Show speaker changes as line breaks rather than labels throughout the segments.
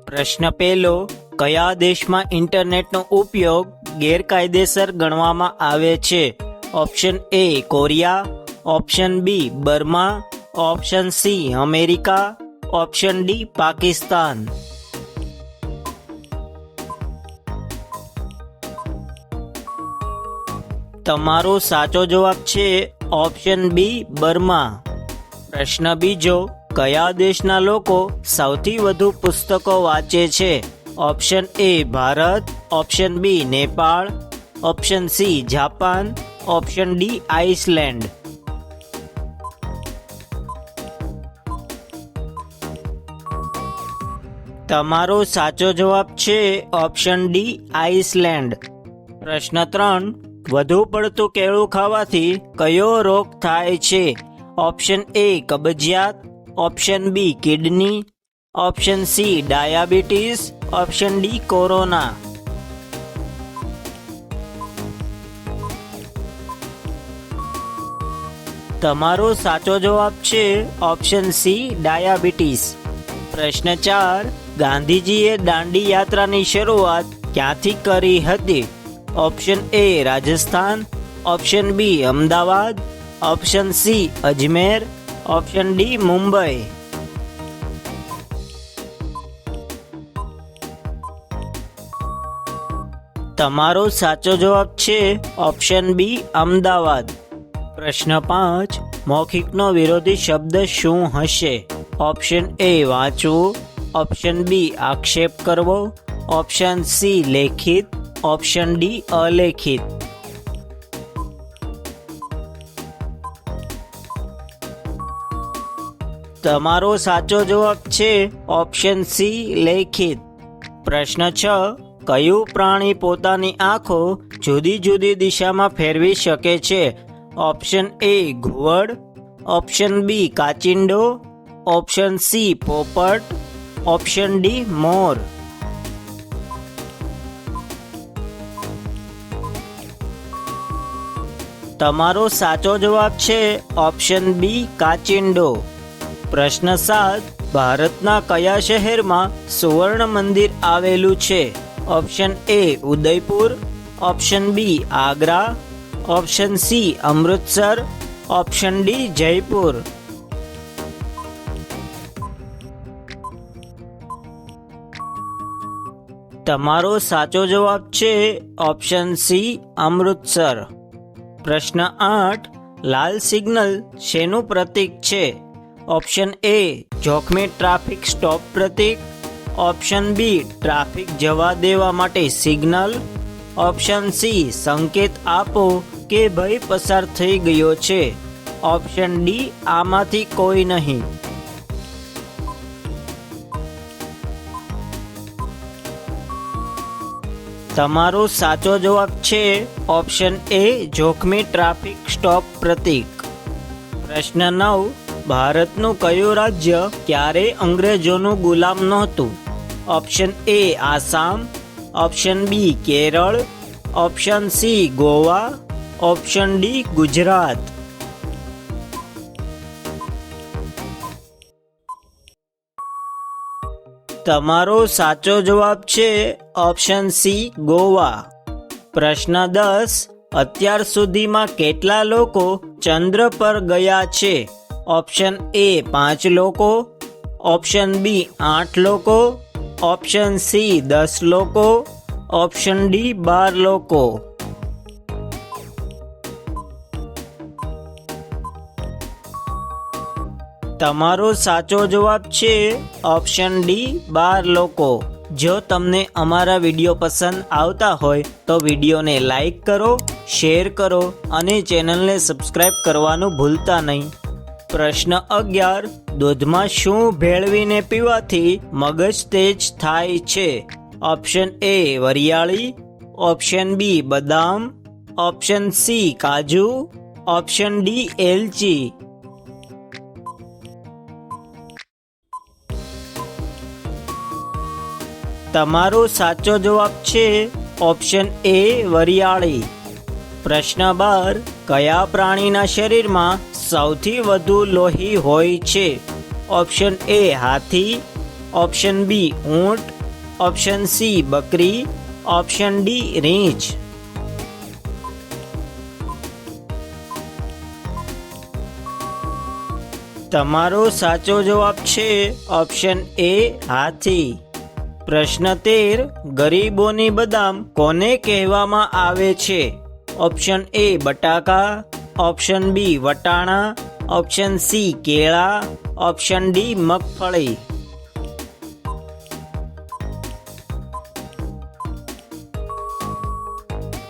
પ્રશ્ન પહેલો, કયા દેશમાં ઇન્ટરનેટનો ઉપયોગ ગેરકાયદેસર ગણવામાં આવે છે? Option A Korea, option B Burma, option C America, option D Pakistan. તમારો સાચો જવાબ છે ઓપ્શન બી બર્મા. પ્રશ્ન બીજો, કયા દેશના લોકો સૌથી વધુ પુસ્તકો વાંચે છે? Option A Bharat, option B Nepal, option C Japan, option D Iceland. તમારો સાચો જવાબ છે ઓપ્શન ડી આઇસલેન્ડ. પ્રશ્ન 3, વધુ પડતું કેળું ખાવાથી કયો રોગ થાય છે? ઓપ્શન એ કબજિયાત, option B kidney, option C diabetes, option D corona. તમારો સાચો જવાબ છે ઓપ્શન સી ડાયાબિટીસ. પ્રશ્ન 4, ગાંધીજીએ દાંડી યાત્રાની શરૂઆત ક્યાંથી કરી હતી? Option A Rajasthan, option B Ahmedabad, option C Ajmer, option D Mumbai. તમારો સાચો જવાબ છે ઓપ્શન બી અમદાવાદ. પ્રશ્ન 5, મૌખિકનો વિરોધી શબ્દ શું હશે? ઓપ્શન એ વાંચવું, ઓપ્શન બી આક્ષેપ કરવો, ઓપ્શન સી લેખિત, ઓપ્શન ડી અલેખિત. તમારો સાચો જવાબ છે ઓપ્શન સી લેખિત. પ્રશ્ન 6, કયું પ્રાણી પોતાની આંખો જુદી જુદી દિશામાં ફેરવી શકે છે? ઓપ્શન એ ઘુવડ, ઓપ્શન બી કાચિંડો, ઓપ્શન સી પોપટ, ઓપ્શન ડી મોર. તમારો સાચો જવાબ છે ઓપ્શન બી કાચિંડો. પ્રશ્ન 7, ભારતના કયા શહેરમાં સુવર્ણ મંદિર આવેલું છે? Option A Udaipur, option B Agra, option C Amritsar, option D Jaipur. તમારો સાચો જવાબ છે ઓપ્શન સી અમૃતસર. પ્રશ્ન 8, લાલ સિગ્નલ શેનું પ્રતીક છે? ઓપ્શન એ જોખમી ટ્રાફિક સ્ટોપ પ્રતીક, ઓપ્શન બી ટ્રાફિક જવા દેવા માટે સિગ્નલ, ઓપ્શન સી સંકેત આપો કે ભય પસાર થઈ ગયો છે, ઓપ્શન ડી આમાંથી કોઈ નહીં. તમારો સાચો જવાબ છે ઓપ્શન એ જોખમી ટ્રાફિક સ્ટોપ પ્રતીક. પ્રશ્ન 9, ભારતનું કયું રાજ્ય ક્યારે અંગ્રેજોનું ગુલામ નહોતું? Option A Assam, option B Kerala, option C Goa, option D Gujarat. તમારો સાચો જવાબ છે ઓપ્શન સી ગોવા. પ્રશ્ન 10, અત્યાર સુધીમાં કેટલા લોકો ચંદ્ર પર ગયા છે? ઓપ્શન એ 5 લોકો, ઓપ્શન બી 8 લોકો, ઓપ્શન સી 10 લોકો, ઓપ્શન ડી 12 લોકો. તમારો સાચો જવાબ છે ઓપ્શન ડી 12 લોકો. જો તમને અમારા વિડીયો પસંદ આવતા હોય તો વિડીયોને લાઈક કરો, શેર કરો અને ચેનલને સબસ્ક્રાઈબ કરવાનું ભૂલતા નહીં. પ્રશ્ન 11, દૂધમાં શું ભેળવીને પીવાથી મગજ તેજ થાય છે? ઓપ્શન એ વરિયાળી, ઓપ્શન બી બદામ, ઓપ્શન સી કાજુ, ઓપ્શન ડી એલચી. તમારો સાચો જવાબ છે ઓપ્શન એ વરિયાળી. પ્રશ્ન 12, કયા પ્રાણીના શરીરમાં સૌથી વધુ લોહી હોય છે? ઓપ્શન એ હાથી, ઓપ્શન બી ઊંટ, ઓપ્શન સી બકરી, ઓપ્શન ડી રીંછ. તમારો સાચો જવાબ છે ઓપ્શન એ હાથી. પ્રશ્ન 13, ગરીબોની બદામ કોને કહેવામાં આવે છે? ઓપ્શન એ બટાકા, ઓપ્શન બી વટાણા, ઓપ્શન સી કેળા, ઓપ્શન ડી મગફળી.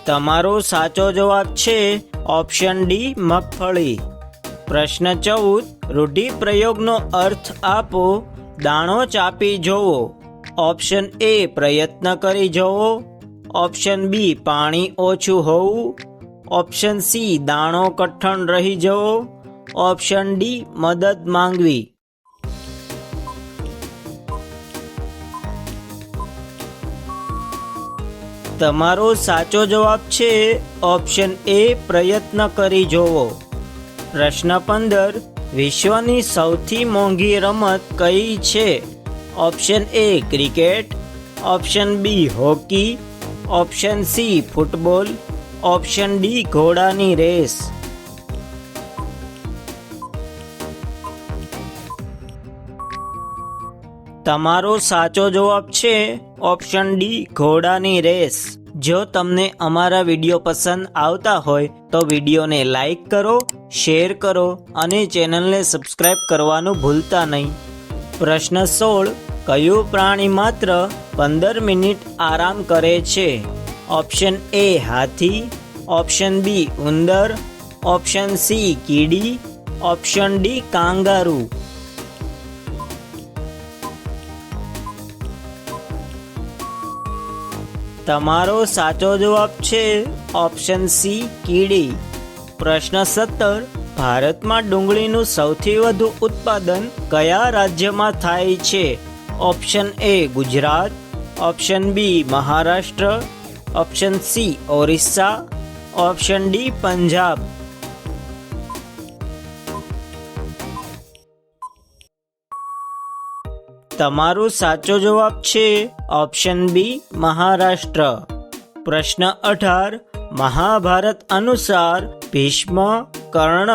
તમારો સાચો જવાબ છે ઓપ્શન ડી મગફળી. પ્રશ્ન 14, રૂઢિપ્રયોગનો અર્થ આપો. દાણો ચાપી જોવો. ઓપ્શન એ પ્રયત્ન કરી જોવો, ઓપ્શન બી પાણી ઓછું હોવું, ઓપ્શન સી દાણો કઠણ રહી જવો, ઓપ્શન ડી મદદ માંગવી. તમારો સાચો જવાબ છે ઓપ્શન એ પ્રયત્ન કરી જોવો. પ્રશ્ન 15, વિશ્વની સૌથી મોંઘી રમત કઈ છે? Option A cricket, option B hockey, option C football, option D ઘોડાની રેસ. તમારો સાચો જવાબ છે ઓપ્શન ડી ઘોડાની રેસ. જો તમને અમારા વિડીયો પસંદ આવતા હોય તો વિડીયોને લાઈક કરો, શેર કરો અને ચેનલને સબસ્ક્રાઇબ કરવાનું ભૂલતા નહીં. પ્રશ્ન 16, કયું પ્રાણી માત્ર 15 મિનિટ આરામ કરે છે? ઓપ્શન એ હાથી, ઓપ્શન બી ઉંદર, ઓપ્શન સી કીડી, ઓપ્શન ડી કાંગારૂ. તમારો સાચો જવાબ છે ઓપ્શન સી કીડી. પ્રશ્ન 17, ભારતમાં ડુંગળીનું સૌથી વધુ ઉત્પાદન કયા રાજ્યમાં થાય છે? Option A Gujarat, option B Maharashtra, option C Orissa, option D Punjab. તમારો સાચો જવાબ છે ઓપ્શન બી મહારાષ્ટ્ર. પ્રશ્ન 18, મહાભારત અનુસાર ભીષ્મ, કર્ણ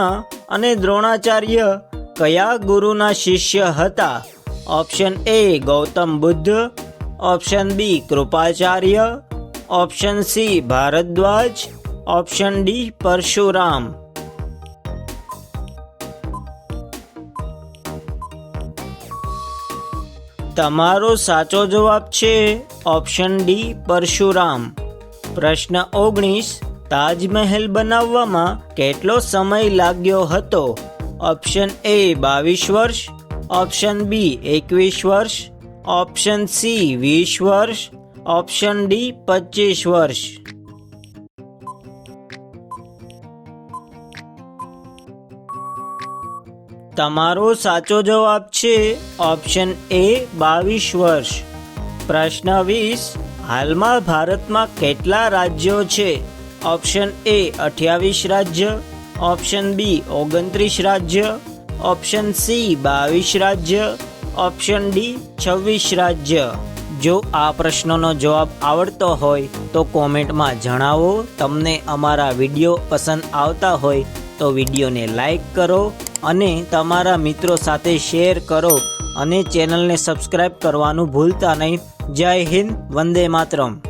અને દ્રોણાચાર્ય કયા ગુરુના શિષ્ય હતા? Option A Gautam Buddha, option B Kripacharya, option C Bharadwaj, option D Parshuram. તમારો સાચો જવાબ છે ઓપ્શન ડી પરશુરામ. પ્રશ્ન 19, તાજમહેલ બનાવવામાં કેટલો સમય લાગ્યો હતો? ઓપ્શન એ 22 વર્ષ, ઓપ્શન બી 21 વર્ષ, ઓપ્શન સી 20 વર્ષ, ઓપ્શન ડી 25 વર્ષ. તમારો સાચો જવાબ છે ઓપ્શન એ 22 વર્ષ. પ્રશ્ન 20, હાલમાં ભારતમાં કેટલા રાજ્યો છે? ઓપ્શન એ 28 રાજ્ય, ઓપ્શન બી 29 રાજ્ય, ઓપ્શન સી 22 રાજ્ય, ઓપ્શન ડી 26 રાજ્ય. જો આ પ્રશ્નનો જવાબ આવડતો હોય તો કોમેન્ટમાં જણાવો. તમને અમારા વિડીયો પસંદ આવતા હોય તો વિડીયોને લાઈક કરો અને તમારા મિત્રો સાથે શેર કરો અને ચેનલને સબસ્ક્રાઇબ કરવાનું ભૂલતા નહીં. જય હિન્દ, વંદે માતરમ.